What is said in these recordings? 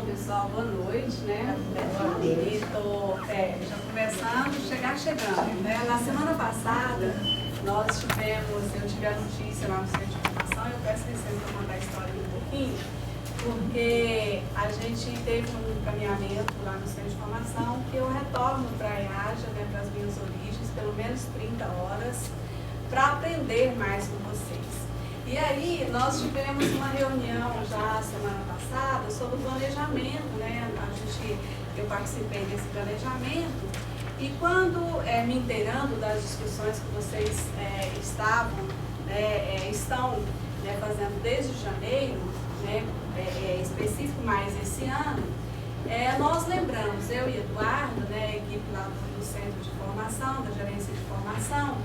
pessoal, boa noite, né? E tô já começando, chegando, né? Na semana passada, eu tive a notícia lá no centro de formação, eu peço licença para contar a história um pouquinho, porque a gente teve um encaminhamento lá no centro de formação que eu retorno para a EAJA, né, para as minhas origens, pelo menos 30 horas, para aprender mais com vocês. E aí, nós tivemos uma reunião já semana passada sobre o planejamento, né? Eu participei desse planejamento e quando me inteirando das discussões que vocês estão fazendo desde janeiro, né, específico mais esse ano, nós lembramos, eu e Eduardo, né, a equipe lá do Centro de Formação, da Gerência de Formação,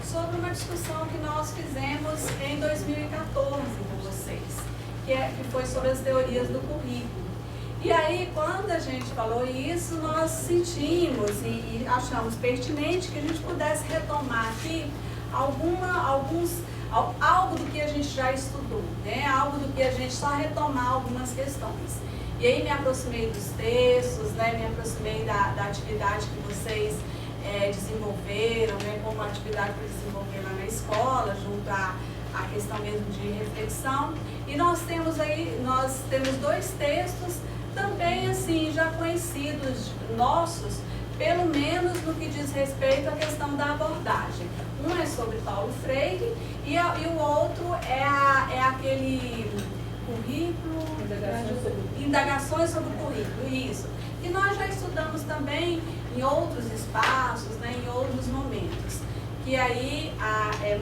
sobre uma discussão que nós fizemos em 2014 com vocês, que foi sobre as teorias do currículo. E aí, quando a gente falou isso, nós sentimos e achamos pertinente que a gente pudesse retomar aqui algo do que a gente já estudou, né? Algo do que a gente só retomar algumas questões. E aí me aproximei dos textos, né? Me aproximei da atividade que vocês desenvolveram, né, como atividade para desenvolver lá na escola, junto à questão mesmo de reflexão. E nós temos dois textos também assim já conhecidos nossos, pelo menos no que diz respeito à questão da abordagem. Um é sobre Paulo Freire e o outro é aquele currículo, indagações sobre o currículo, isso. E nós já estudamos também em outros espaços, né, em outros momentos. Que aí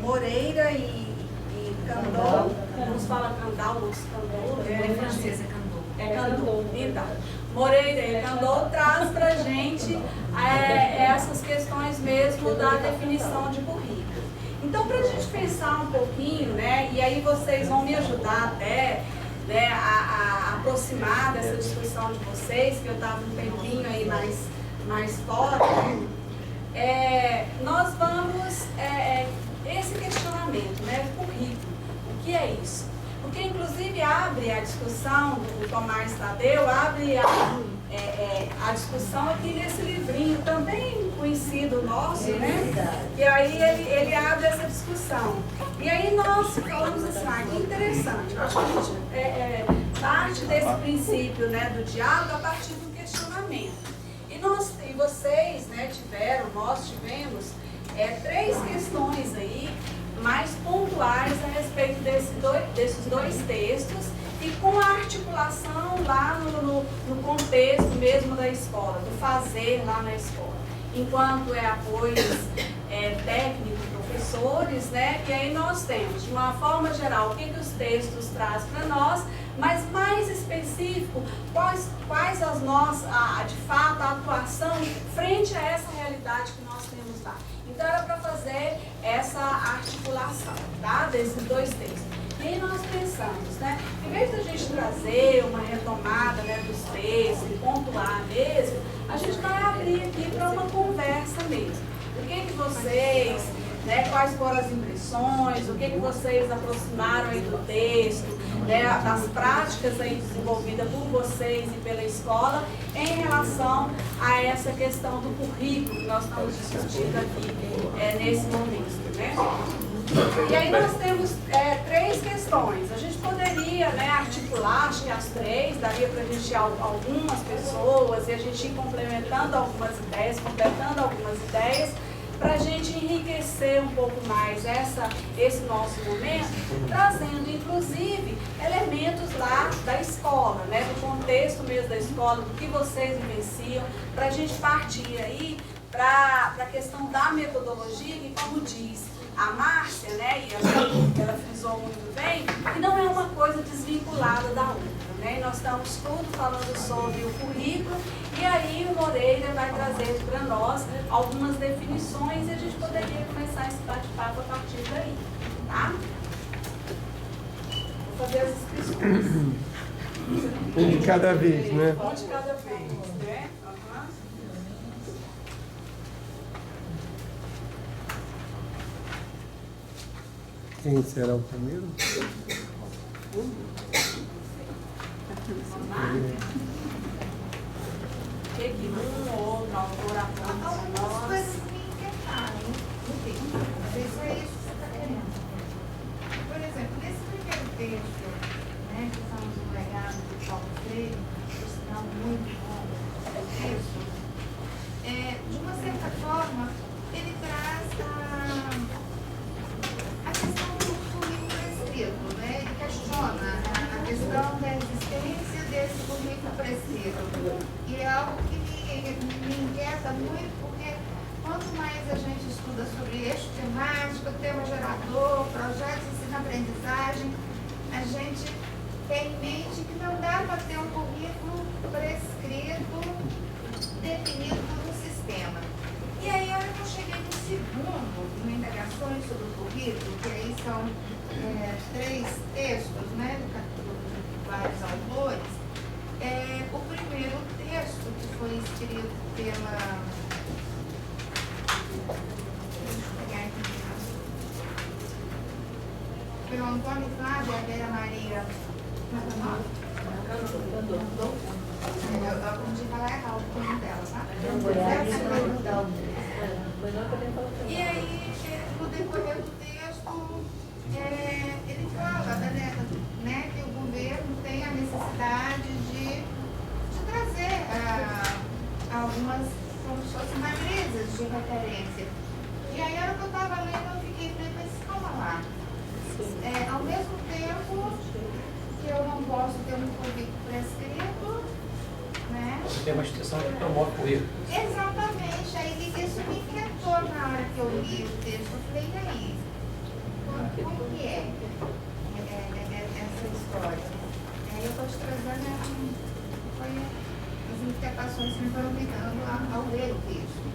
Moreira e Candot, uns falam Candal, outros Candot. Em francês é Candot. Candot. Então, Moreira e Candot traz para a gente essas questões mesmo da definição de currículo. Então, para a gente pensar um pouquinho, né, e aí vocês vão me ajudar até, né, a aproximar dessa discussão de vocês, que eu estava um tempinho aí mais fora, nós vamos, esse questionamento, né, currículo, o que é isso? Porque inclusive abre a discussão, do Tomás Tadeu, abre a discussão aqui nesse livrinho, também conhecido nosso, né? E aí ele abre essa discussão. E aí nós falamos assim, que interessante, acho que a gente parte desse princípio, né, do diálogo a partir do questionamento. E vocês, né, nós tivemos três questões aí mais pontuais a respeito desses dois textos e com a articulação lá no contexto mesmo da escola, do fazer lá na escola. Enquanto apoios técnicos, professores, né? E aí nós temos, de uma forma geral, o que os textos trazem para nós, mas mais específico, quais de fato, a atuação frente a essa realidade que nós temos lá. Então era para fazer essa articulação, tá? Desses dois textos. E aí nós pensamos, né? Em vez de a gente trazer uma retomada, né, dos textos e pontuar mesmo, a gente vai abrir aqui para uma conversa mesmo. O que vocês, né, quais foram as impressões, o que vocês aproximaram aí do texto, né, das práticas aí desenvolvidas por vocês e pela escola em relação a essa questão do currículo que nós estamos discutindo aqui nesse momento, né? E aí nós temos três questões. A gente poderia, né, articular, acho que as três, daria para a gente algumas pessoas e a gente ir complementando algumas ideias, completando algumas ideias, para a gente enriquecer um pouco mais esse nosso momento, trazendo inclusive elementos lá da escola, né, do contexto mesmo da escola, do que vocês vivenciam, para a gente partir aí para a questão da metodologia, que como diz a Márcia, né, e ela frisou muito bem, que não é uma coisa desvinculada da outra. Né? Nós estamos tudo falando sobre o currículo e aí o Moreira vai trazer para nós algumas definições e a gente poderia começar esse bate-papo a partir daí, tá? Vou fazer as inscrições. Um de cada vez, né? Um de cada vez, né? Quem será o primeiro? Vamos lá? que um ou outro autor aponta para Algumas nós? coisas me inquietaram no texto. Às vezes é isso que você está querendo. Por exemplo, nesse primeiro texto, né, que estamos no legado de Paulo Freire, por sinal muito bom o texto, de uma certa forma, ele traz a questão do currículo prescrito, né? Ele questiona a questão da existência desse currículo prescrito. E é algo que me inquieta muito, porque quanto mais a gente estuda sobre eixo temático, tema gerador, projetos de ensino-aprendizagem, a gente tem em mente que não dá para ter um currículo prescrito, definido no sistema. E aí, a hora que eu cheguei no segundo, no Indagações sobre o Currículo, que aí são 3 textos, né, de vários autores, o primeiro texto, que foi escrito pela... Deixa eu pegar aqui. Pelo Antônio Flávio e a Vera Maria eu aprendi a falar errado com o nome dela, tá? E aí, no decorrer do texto, ele fala, né, que o governo tem a necessidade de trazer algumas, como se fossem matrizes de referência. E aí, a hora que eu estava lendo, eu fiquei, mas calma lá. Ao mesmo tempo que eu não posso ter um currículo prescrito, né? Você tem uma instituição que promove currículo. Exatamente. Aí isso me inquietou na hora que eu li o texto. Eu falei, e aí? Como que é essa história? Aí eu estou te trazendo as inquietações que me foram ligando ao ler o texto.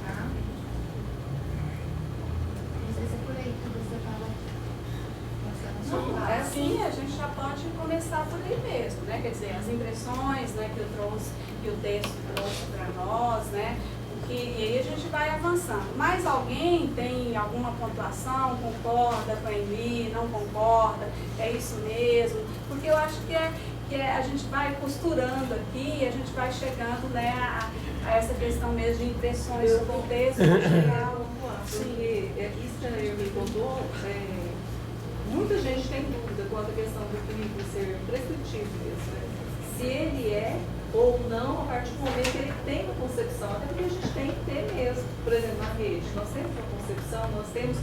Tá? Não sei se é por aí que você estava pensando sobre. Não, é assim, a gente já pode começar por aí mesmo, né? Quer dizer, as impressões, né, que o texto trouxe para nós, né? E aí a gente vai avançando. Mas alguém tem alguma pontuação, concorda com a Emily, não concorda, é isso mesmo? Porque eu acho que a gente vai costurando aqui, a gente vai chegando, né, a essa questão mesmo de impressões sobre o texto. Porque isso que a Emily contou, muita gente tem dúvida quanto à questão do currículo ser prescritivo mesmo, né? Se ele é ou não, a partir do momento que ele tem uma concepção, até porque a gente tem que ter mesmo. Por exemplo, na rede, nós temos uma concepção, nós temos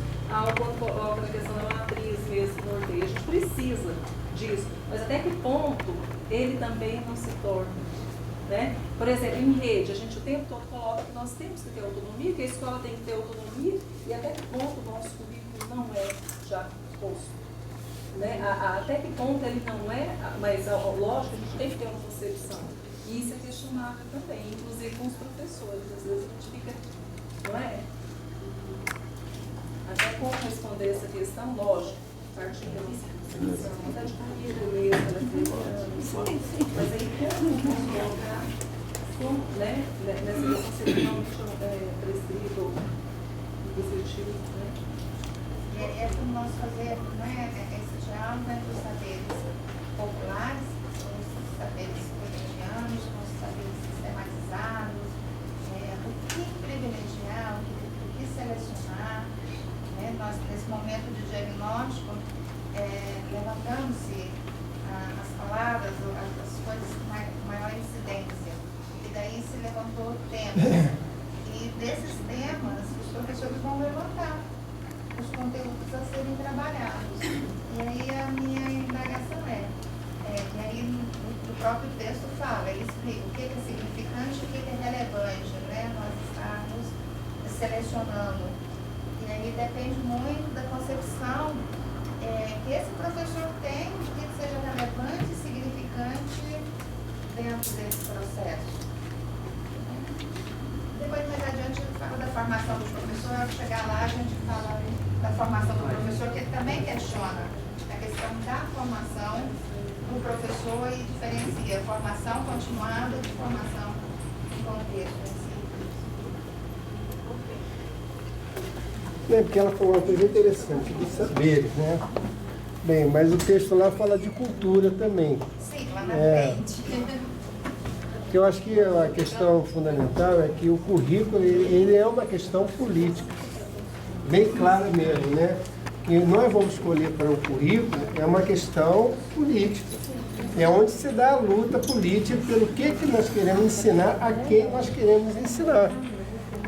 quando coloca na questão da matriz mesmo, que norteia, a gente precisa disso. Mas até que ponto ele também não se torna, né? Por exemplo, em rede, a gente o tempo todo coloca que nós temos que ter autonomia, que a escola tem que ter autonomia, e até que ponto o nosso currículo não é já posto. Né? Até que ponto ele não é, mas lógico, a gente tem que ter uma concepção. E isso é questionável também, inclusive com os professores. Às vezes a gente fica, não é? Até como responder essa questão, lógico, partindo da concepção, vontade de comida mesmo, mas aí como colocar, né, nessa questão se ele realmente prescrito ou prescritivo, né? É como nós fazemos, né, esse diálogo entre os saberes populares, os saberes cotidianos, com os saberes sistematizados, o que privilegiar, o que selecionar. Né? Nós, nesse momento de diagnóstico, levantamos-se as palavras, as coisas com maior incidência. E daí se levantou temas. E desses temas, os professores vão levantar os conteúdos a serem trabalhados. E aí a minha indagação e aí no próprio texto fala, ele explica o que é significante e o que é relevante, né? Nós estamos selecionando. E aí depende muito da concepção que esse professor tem de que seja relevante e significante dentro desse processo. Depois, mais adiante, eu falo da formação do professor. Ao chegar lá, a gente fala da formação do professor, que ele também questiona a questão da formação do professor e diferencia formação continuada de formação em contexto em si. Porque ela falou uma coisa interessante, de saberes, né? Bem, mas o texto lá fala de cultura também. Sim, lá na frente. porque eu acho que a questão fundamental é que o currículo ele é uma questão política, bem clara mesmo, né? Que nós vamos escolher para o currículo é uma questão política. É onde se dá a luta política pelo que nós queremos ensinar a quem nós queremos ensinar.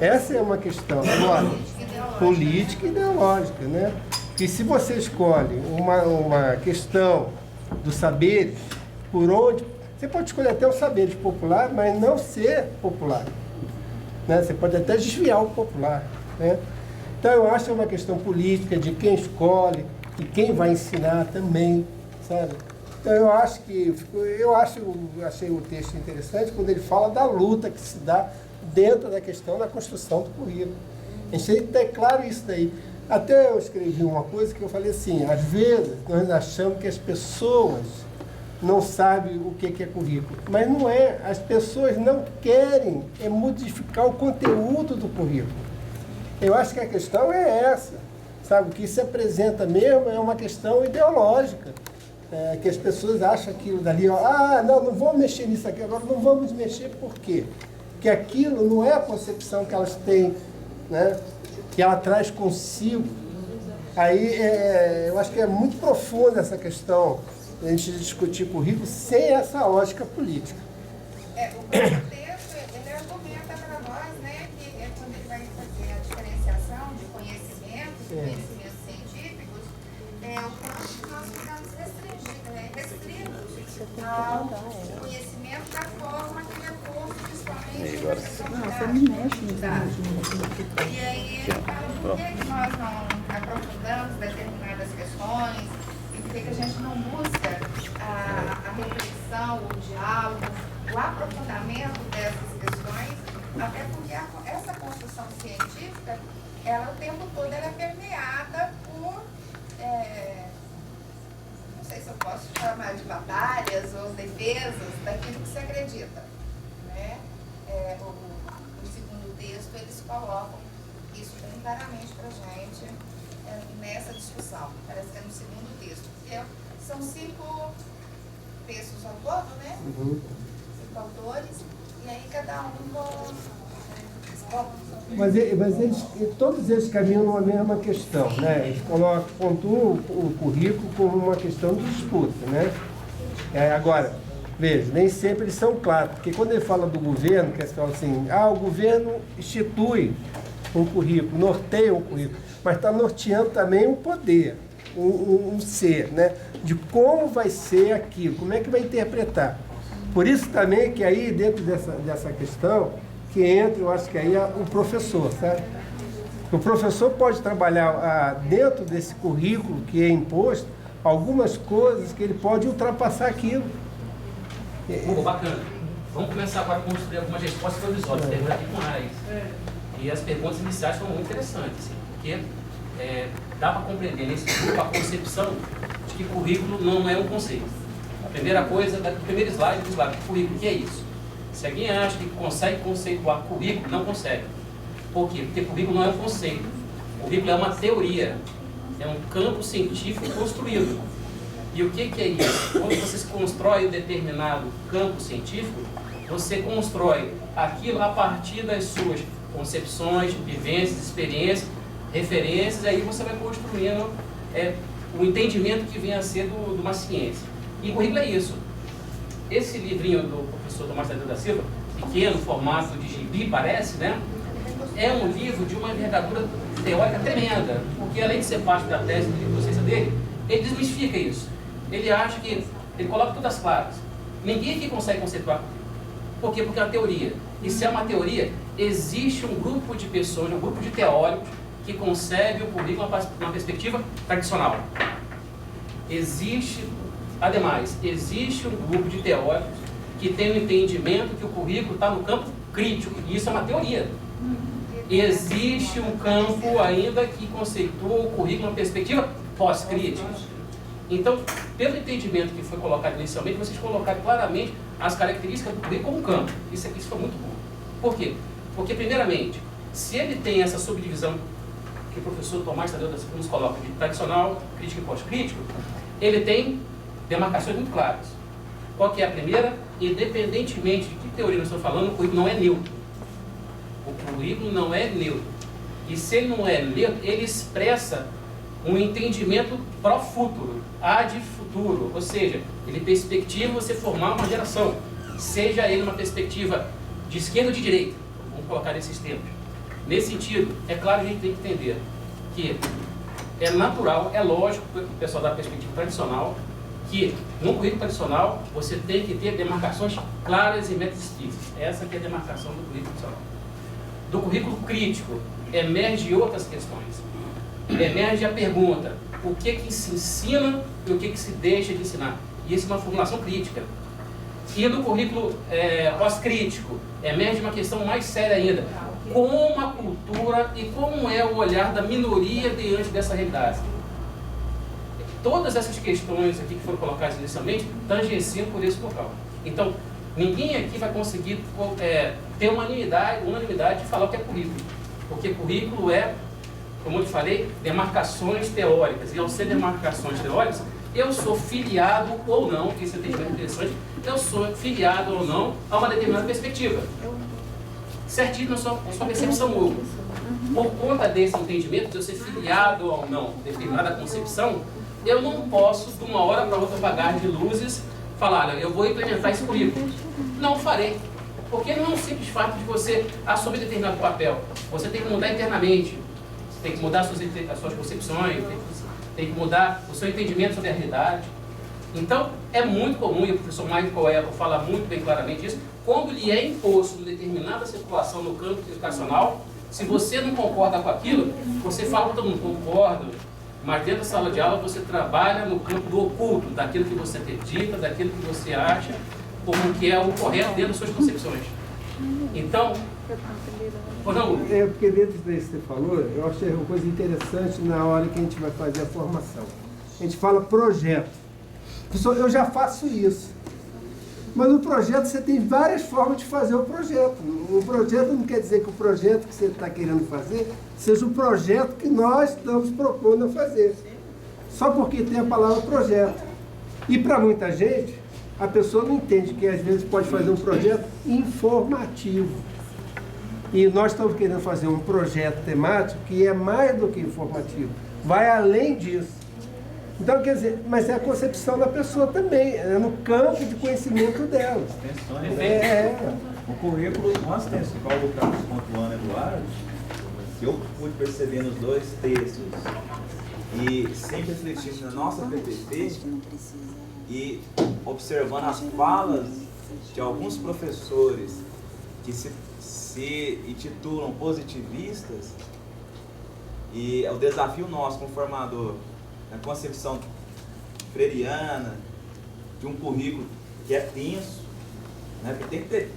Essa é uma questão agora, política e ideológica, né? Que se você escolhe uma questão do saber, por onde... Você pode escolher até o saber popular, mas não ser popular, né? Você pode até desviar o popular, né? Então eu acho que é uma questão política de quem escolhe e quem vai ensinar também, sabe? Então eu achei o texto interessante quando ele fala da luta que se dá dentro da questão da construção do currículo. A gente tem que ter claro isso daí. Até eu escrevi uma coisa que eu falei assim, às vezes nós achamos que as pessoas não sabem o que é currículo, mas não é. As pessoas não querem modificar o conteúdo do currículo. Eu acho que a questão é essa, sabe? O que se apresenta mesmo é uma questão ideológica, que as pessoas acham aquilo dali, ó, não vamos mexer nisso aqui agora, não vamos mexer por quê? Porque aquilo não é a concepção que elas têm, né? Que ela traz consigo. Aí eu acho que é muito profunda essa questão, a gente discutir currículo sem essa lógica política. O texto, ele argumenta para nós, né, que quando ele vai fazer a diferenciação de conhecimentos e conhecimentos científicos, o quanto nós ficamos restritos ao conhecimento da forma que ele é posto, principalmente na questão E aí ele fala por que nós não aprofundamos determinadas questões e por que a gente não busca a reflexão, o diálogo, o aprofundamento dessas questões, até porque essa construção científica, ela o tempo todo ela é permeada por, não sei se eu posso chamar de batalhas ou defesas daquilo que se acredita, né? No segundo texto eles colocam isso bem claramente para a gente nessa discussão, parece que é no segundo texto, porque são 5 textos ao todo, né? 5 autores, e aí cada um Mas todos eles caminham numa mesma questão, né? Eles pontuam o currículo como uma questão de disputa, né? Agora, veja, nem sempre eles são claros, porque quando ele fala do governo, que eles falam assim, o governo institui um currículo, norteia um currículo, mas está norteando também um poder, um ser, né? De como vai ser aquilo, como é que vai interpretar. Por isso também que aí, dentro dessa questão, que entra, eu acho que aí é o professor, sabe? O professor pode trabalhar dentro desse currículo que é imposto, algumas coisas que ele pode ultrapassar aquilo. Bacana. Vamos começar agora a construir algumas respostas provisórias, terminar aqui com raiz. E as perguntas iniciais foram muito interessantes, assim, porque dá para compreender nesse grupo a concepção de que currículo não é um conceito. A primeira coisa, o primeiro slide do slide, currículo, o que é isso? Se alguém acha que consegue conceituar currículo, não consegue. Por quê? Porque currículo não é um conceito. Currículo é uma teoria, é um campo científico construído. E o que é isso? Quando você se constrói um determinado campo científico, você constrói aquilo a partir das suas concepções, vivências, experiências, referências, e aí você vai construindo o entendimento que vem a ser de uma ciência. E currículo é isso. Esse livrinho do professor Tomás Tadeu da Silva, pequeno, formato de gibi, parece, né? É um livro de uma envergadura teórica tremenda, porque além de ser parte da tese de docência dele, ele desmistifica isso. Ele acha que, ele coloca tudo às claras. Ninguém aqui consegue conceituar. Por quê? Porque é uma teoria. E se é uma teoria, existe um grupo de pessoas, um grupo de teóricos que concebe o currículo numa perspectiva tradicional. Ademais, existe um grupo de teóricos que tem o entendimento que o currículo está no campo crítico, e isso é uma teoria. Existe um campo ainda que conceitua o currículo numa perspectiva pós-crítica. Então, pelo entendimento que foi colocado inicialmente, vocês colocaram claramente as características do currículo como campo. Isso foi muito bom. Por quê? Porque, primeiramente, se ele tem essa subdivisão que o professor Tomás Tadeu da Silva nos coloca de tradicional, crítico e pós-crítico, ele tem demarcações muito claras. Qual que é a primeira? independentemente de que teoria nós estamos falando, o currículo não é neutro. O currículo não é neutro. E se ele não é neutro, ele expressa um entendimento pró-futuro, ad futuro, ou seja, ele perspectiva você formar uma geração, seja ele uma perspectiva de esquerda ou de direita, vamos colocar nesses termos. Nesse sentido, é claro que a gente tem que entender que é natural, é lógico, para o pessoal da perspectiva tradicional, que no currículo tradicional você tem que ter demarcações claras e metas explícitas. Essa que é a demarcação do currículo tradicional. Do currículo crítico, emerge outras questões. Emerge a pergunta, o que se ensina e o que se deixa de ensinar. E isso é uma formulação crítica. E do currículo pós-crítico, emerge uma questão mais séria ainda. Como a cultura e como é o olhar da minoria diante dessa realidade. Todas essas questões aqui que foram colocadas inicialmente tangenciam por esse local. Então, ninguém aqui vai conseguir ter uma unanimidade de falar o que é currículo. Porque currículo é, como eu te falei, demarcações teóricas. E ao ser demarcações teóricas, eu sou filiado ou não, que isso é um interessante, eu sou filiado ou não a uma determinada perspectiva. Certinho na sua percepção única. Por conta desse entendimento, de eu ser filiado ou não a determinada concepção, eu não posso, de uma hora para outra, apagar de luzes, falar, olha, eu vou implementar esse currículo. Não farei. Porque não é um simples fato de você assumir determinado papel. Você tem que mudar internamente. Você tem que mudar as suas concepções, tem que mudar o seu entendimento sobre a realidade. Então, é muito comum, e o professor Michael Apple fala muito bem claramente isso, quando lhe é imposto uma determinada circulação no campo educacional, se você não concorda com aquilo, você fala para todo mundo, concordo, mas dentro da sala de aula você trabalha no campo do oculto, daquilo que você acredita, daquilo que você acha, como que é o correto dentro das suas concepções. Então, porque dentro disso que você falou, eu achei uma coisa interessante na hora que a gente vai fazer a formação. A gente fala projeto. Professor, eu já faço isso. Mas no projeto você tem várias formas de fazer o projeto. O projeto não quer dizer que o projeto que você está querendo fazer seja o projeto que nós estamos propondo a fazer. Só porque tem a palavra projeto. E para muita gente, a pessoa não entende que às vezes pode fazer um projeto informativo. E nós estamos querendo fazer um projeto temático que é mais do que informativo. Vai além disso. Então, quer dizer, mas é a concepção da pessoa também, é no campo de conhecimento dela. O currículo, nós temos, igual o Carlos pontuando, Eduardo, que eu pude perceber nos dois textos, e sempre refletindo na nossa PPP, e observando as falas de alguns professores que se intitulam positivistas, e é o desafio nosso como formador, a concepção freiriana de um currículo que é tenso, né? Porque tem que ter,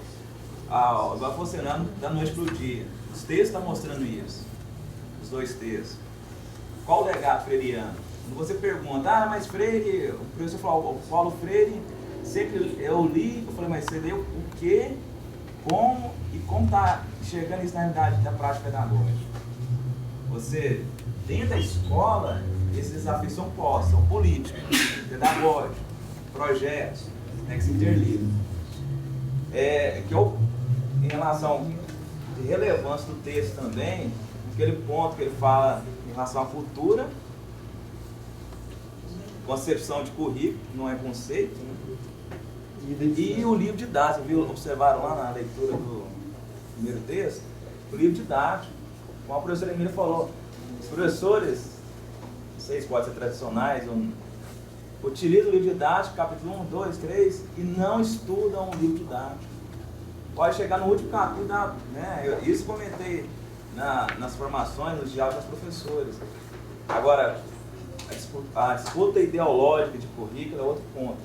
vai funcionando da noite para o dia. Os textos estão mostrando isso, os dois textos. Qual o legado freiriano? Quando você pergunta, mas Freire, o professor falou, o Paulo Freire, sempre eu li, eu falei, mas você leu o quê, como e como está chegando isso na realidade da prática pedagógica? Você, dentro da escola, esses desafios são postos, são políticos, pedagógicos, projetos, né, que se interligam. Em relação à relevância do texto também, aquele ponto que ele fala em relação à cultura, concepção de currículo, não é conceito, né? E o livro didático, observaram lá na leitura do primeiro texto, o livro didático, como a professora Emília falou, os professores, não sei se pode ser tradicionais, utilizam o livro didático, capítulo 1, 2, 3, e não estudam o livro didático. Pode chegar no último capítulo, né? Isso comentei nas formações, nos diálogos dos professores. Agora, a disputa ideológica de currículo é outro ponto.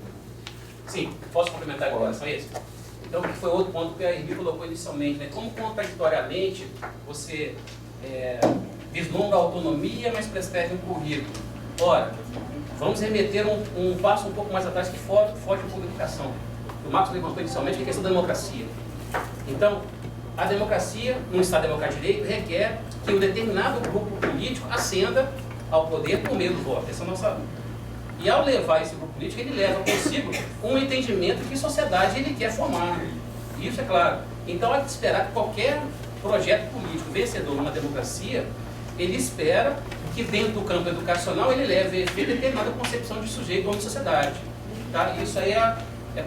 Sim, posso complementar com relação a isso? Então, que foi outro ponto que a Irmi colocou inicialmente, né? Como contraditoriamente você vislumbra a autonomia, mas prescreve um currículo. Ora, vamos remeter um passo um pouco mais atrás que foge um pouco da educação. O Marcos levantou inicialmente, que é a questão da democracia. Então, a democracia, um Estado democrático de direito, requer que um determinado grupo político ascenda ao poder por meio do voto. Essa é a nossa... E ao levar esse grupo político, ele leva consigo um entendimento de que sociedade ele quer formar. Isso é claro. Então, há que esperar que qualquer projeto político vencedor numa democracia, ele espera que dentro do campo educacional ele leve a efeito determinada concepção de sujeito ou de sociedade. Tá? Isso aí é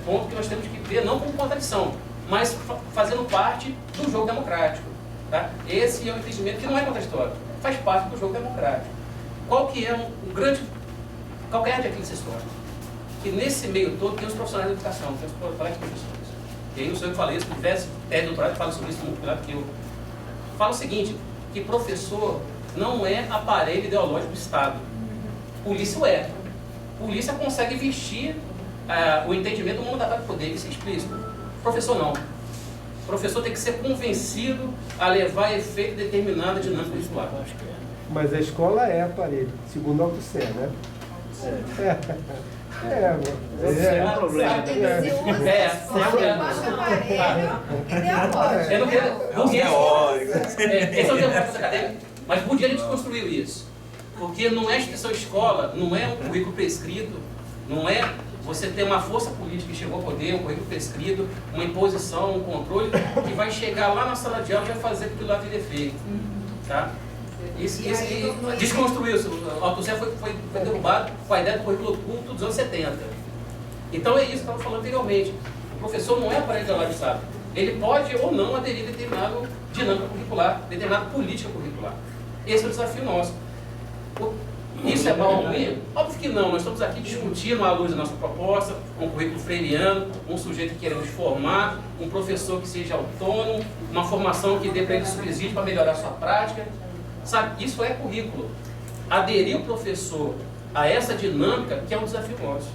ponto que nós temos que ver, não como contradição, mas fazendo parte do jogo democrático. Tá? Esse é um entendimento que não é contraditório, faz parte do jogo democrático. Qual que é um grande calcanhar de Aquiles histórico? Que nesse meio todo tem os profissionais da educação, tem os professores. E aí não sou eu que falei isso, se tivesse doutorado que fala sobre isso muito melhor que eu. Fala o seguinte, que professor não é aparelho ideológico do Estado. Polícia é. Polícia consegue vestir o entendimento do mandatário do poder, isso é explícito. Professor não. Professor tem que ser convencido a levar a efeito determinada dinâmica curricular. Mas a escola é aparelho, segundo o Althusser, né? Esse é um problema. Eu não quero. Esse é o democracia acadêmico, mas por dia a gente construiu isso. Porque não é a instituição escola, não é um currículo prescrito, não é você ter uma força política que chegou ao poder, um currículo prescrito, uma imposição, um controle, que vai chegar lá na sala de aula e vai fazer com que aquilo lá vire efeito. Tá? Desconstruiu isso. O Althusser foi derrubado com a ideia do currículo oculto dos anos 70. Então é isso que eu estava falando anteriormente. O professor não é aparelho ideológico do Estado. Ele pode ou não aderir a determinada dinâmica curricular, determinada política curricular. Esse é o desafio nosso. Isso é mal ou ruim? Óbvio que não. Nós estamos aqui discutindo à luz da nossa proposta, um currículo freiriano, um sujeito que queremos formar, um professor que seja autônomo, uma formação que dê para ele subsídio para melhorar a sua prática. Sabe, isso é currículo. Aderir o professor a essa dinâmica que é um desafio nosso.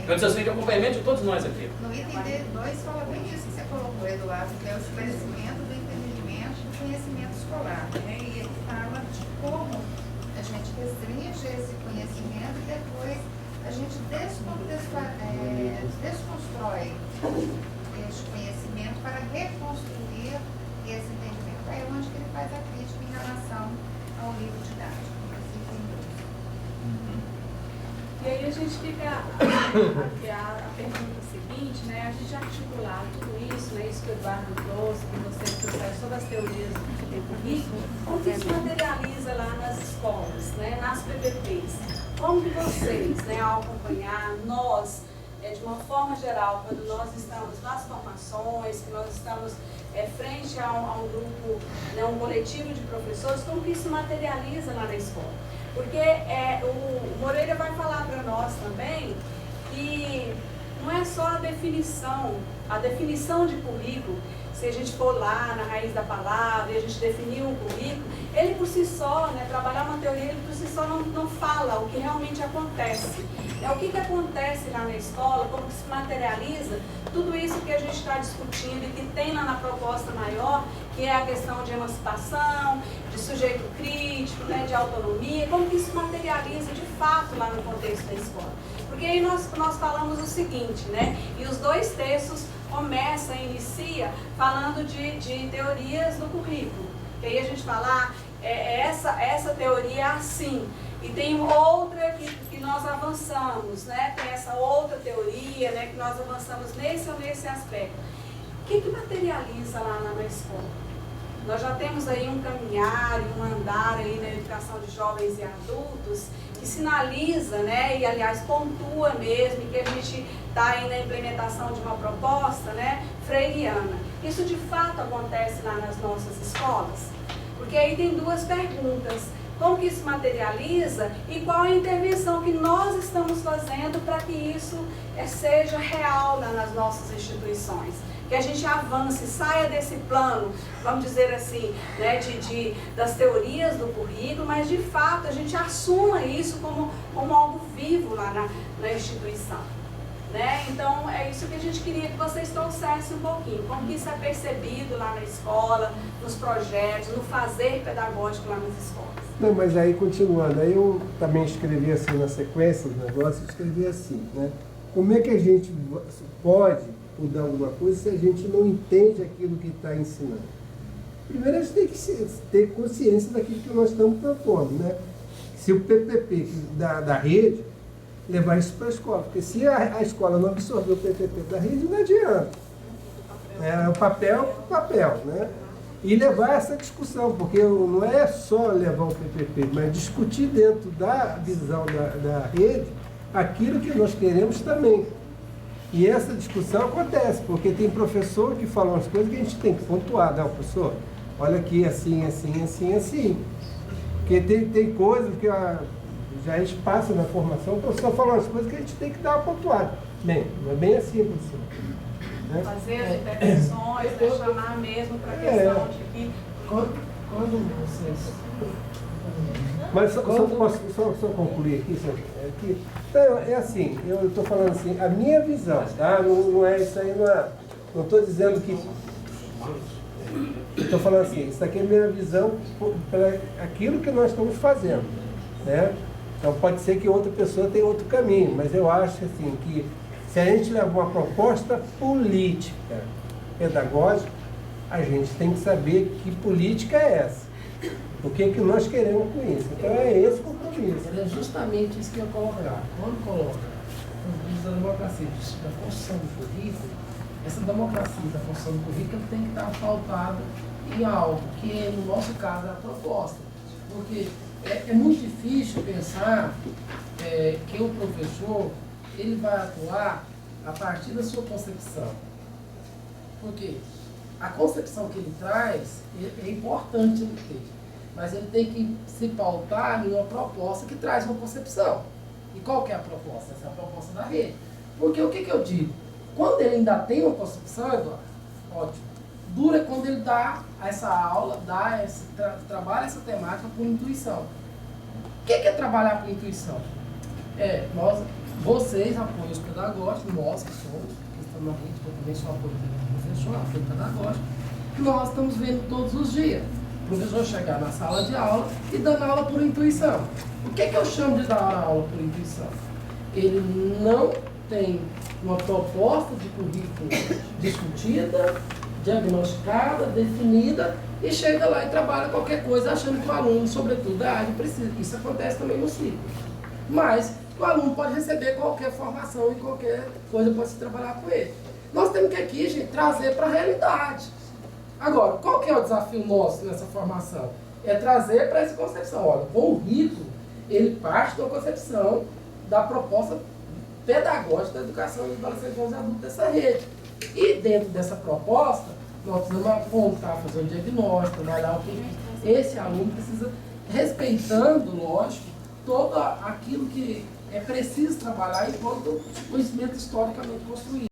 É um desafio de acompanhamento de todos nós aqui. No item D2 fala bem disso que você colocou, Eduardo, que é o esclarecimento do entendimento do conhecimento escolar. Né? E ele fala de como a gente restringe esse conhecimento e depois a gente desconstrói este conhecimento para reconstruir esse entendimento. É onde que ele faz a crítica em relação ao livro didático. E aí a gente fica aqui a pergunta seguinte, né? A gente articular tudo isso, né? Isso que o Eduardo trouxe, que vocês trouxeram sobre as teorias do currículo, como que isso materializa lá nas escolas, né? Nas PPPs. Como que vocês, né, ao acompanhar, nós, de uma forma geral, quando nós estamos nas formações, que nós estamos frente a um grupo, né, um coletivo de professores, como que isso materializa lá na escola? Porque o Moreira vai falar para nós também que não é só a definição de currículo. Se a gente for lá na raiz da palavra e a gente definir um currículo, ele por si só, né, trabalhar uma teoria, ele por si só não fala o que realmente acontece. O que acontece lá na escola, como que se materializa tudo isso que a gente está discutindo e que tem lá na proposta maior, que é a questão de emancipação, de sujeito crítico, né, de autonomia, como que isso materializa de fato lá no contexto da escola. Porque aí nós falamos o seguinte, né, e os dois textos inicia falando de teorias do currículo. E aí a gente fala, essa teoria é assim, e tem outra que nós avançamos, né? Tem essa outra teoria, né, que nós avançamos nesse ou nesse aspecto. O que materializa lá na escola? Nós já temos aí um caminhar e um andar aí na educação de jovens e adultos que sinaliza, né, e aliás pontua mesmo, que a gente está aí na implementação de uma proposta, né, freiriana. Isso de fato acontece lá nas nossas escolas? Porque aí tem duas perguntas. Como que isso materializa e qual a intervenção que nós estamos fazendo para que isso seja real lá nas nossas instituições? Que a gente avance, saia desse plano, vamos dizer assim, né, das teorias do currículo, mas de fato a gente assuma isso como algo vivo lá na instituição. Né? Então é isso que a gente queria que vocês trouxessem um pouquinho, como que isso é percebido lá na escola, nos projetos, no fazer pedagógico lá nas escolas. Não, mas aí continuando, aí eu também escrevi assim na sequência do negócio, escrevi assim, né? Como é que a gente pode mudar alguma coisa se a gente não entende aquilo que está ensinando? Primeiro a gente tem que ter consciência daquilo que nós estamos propondo, né? Se o PPP da rede, levar isso para a escola. Porque se a escola não absorver o PPP da rede, não adianta. É o papel, né? E levar essa discussão, porque não é só levar o PPP, mas discutir dentro da visão da rede aquilo que nós queremos também. E essa discussão acontece, porque tem professor que fala umas coisas que a gente tem que pontuar, não, professor, olha aqui, assim, assim, assim, assim. Porque tem coisas que já a gente passa na formação, o professor fala umas coisas que a gente tem que dar uma pontuada. Bem, não é bem assim, professor. Né? Fazer as intervenções, né? Chamar mesmo para a questão de que... Quando vocês... Mas só concluir aqui, então, é assim, eu estou falando assim, a minha visão, tá? Não é isso aí, não estou dizendo que... Eu estou falando assim, isso aqui é a minha visão para aquilo que nós estamos fazendo, né? Então pode ser que outra pessoa tenha outro caminho, mas eu acho assim que se a gente levar uma proposta política, pedagógica, a gente tem que saber que política é essa. O que nós queremos com isso. Então é esse o compromisso. É justamente isso que eu colocar. Quando coloca o uso da democracia, da construção do currículo, essa democracia da construção do currículo tem que estar pautada em algo que, no nosso caso, é a proposta. Porque é muito difícil pensar que o professor ele vai atuar a partir da sua concepção. Porque a concepção que ele traz é importante ele ter, mas ele tem que se pautar em uma proposta que traz uma concepção. E qual que é a proposta? Essa é a proposta da rede. Porque o que eu digo? Quando ele ainda tem uma concepção, Eduardo, ótimo. Dura quando ele dá essa aula, trabalha essa temática por intuição. O que é trabalhar por intuição? Vocês, apoios pedagógicos, nós que somos, que estamos na rede, eu também sou apoio professor, apoio pedagógico, nós estamos vendo todos os dias. O professor chegar na sala de aula e dando aula por intuição. O que eu chamo de dar aula por intuição? Ele não tem uma proposta de currículo discutida, diagnosticada, definida, e chega lá e trabalha qualquer coisa achando que o aluno, sobretudo da área, precisa. Isso acontece também no ciclo. Mas o aluno pode receber qualquer formação e qualquer coisa pode se trabalhar com ele. Nós temos que aqui, gente, trazer para a realidade. Agora, qual que é o desafio nosso nessa formação? É trazer para essa concepção. Olha, com o currículo, ele parte da concepção da proposta pedagógica da educação de adolescentes e adultos dessa rede. E dentro dessa proposta, nós precisamos apontar, fazer um diagnóstico, trabalhar o que esse aluno precisa, respeitando, lógico, todo aquilo que é preciso trabalhar enquanto conhecimento historicamente construído.